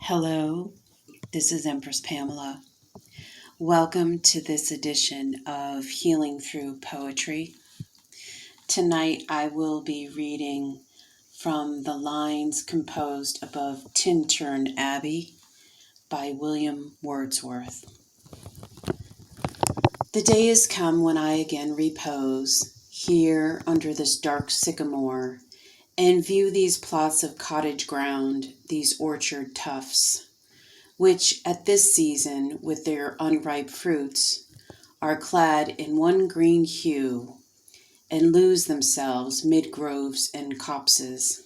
Hello, this is Empress Pamela. Welcome to this edition of Healing Through Poetry. Tonight I will be reading from the lines composed above Tintern, Abbey by William Wordsworth. The day is come when I again repose here under this dark sycamore and view these plots of cottage ground, these orchard tufts, which at this season, with their unripe fruits, are clad in one green hue, and lose themselves mid groves and copses.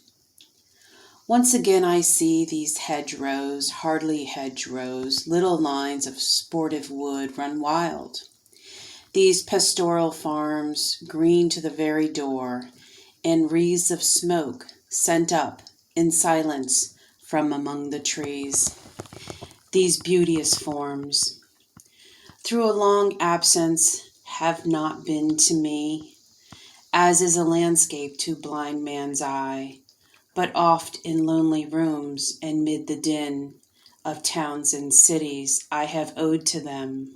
Once again I see these hedgerows, hardly hedgerows, little lines of sportive wood run wild. These pastoral farms, green to the very door, and wreaths of smoke sent up in silence from among the trees. These beauteous forms, through a long absence, have not been to me, as is a landscape to blind man's eye, but oft in lonely rooms and mid the din of towns and cities I have owed to them.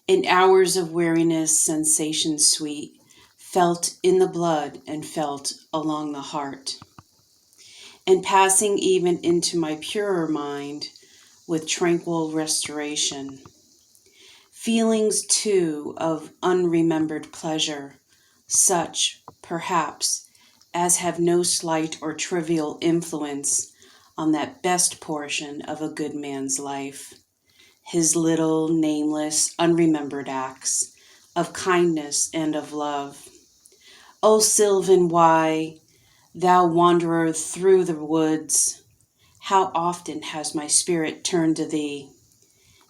In hours of weariness, sensation sweet, felt in the blood and felt along the heart, and passing even into my purer mind with tranquil restoration. Feelings too of unremembered pleasure, such, perhaps, as have no slight or trivial influence on that best portion of a good man's life, his little, nameless, unremembered acts of kindness and of love. O sylvan, why, thou wanderer through the woods, how often has my spirit turned to thee,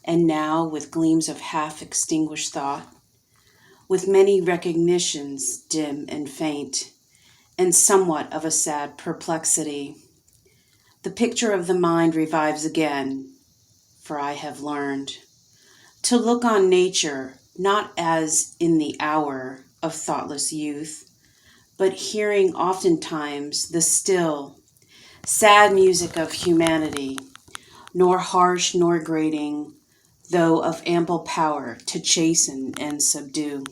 and now with gleams of half-extinguished thought, with many recognitions dim and faint, and somewhat of a sad perplexity, the picture of the mind revives again, for I have learned to look on nature not as in the hour of thoughtless youth, but hearing oftentimes the still, sad music of humanity, nor harsh nor grating, though of ample power to chasten and subdue.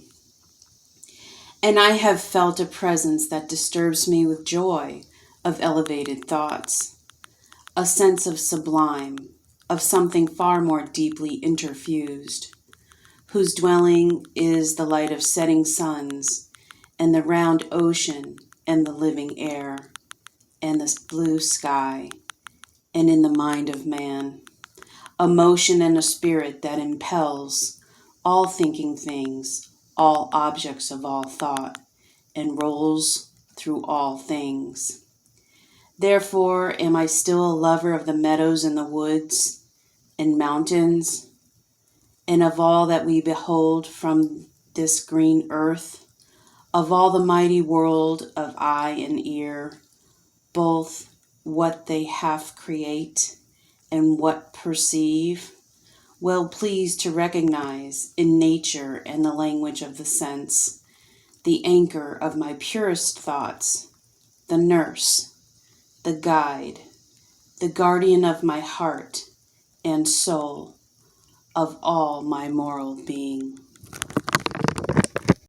And I have felt a presence that disturbs me with joy of elevated thoughts, a sense of sublime, of something far more deeply interfused, whose dwelling is the light of setting suns, and the round ocean, and the living air, and the blue sky, and in the mind of man, a motion and a spirit that impels all thinking things, all objects of all thought, and rolls through all things. Therefore am I still a lover of the meadows and the woods and mountains, and of all that we behold from this green earth, of all the mighty world of eye and ear, both what they half create and what perceive, well pleased to recognize in nature and the language of the sense, the anchor of my purest thoughts, the nurse, the guide, the guardian of my heart and soul, of all my moral being.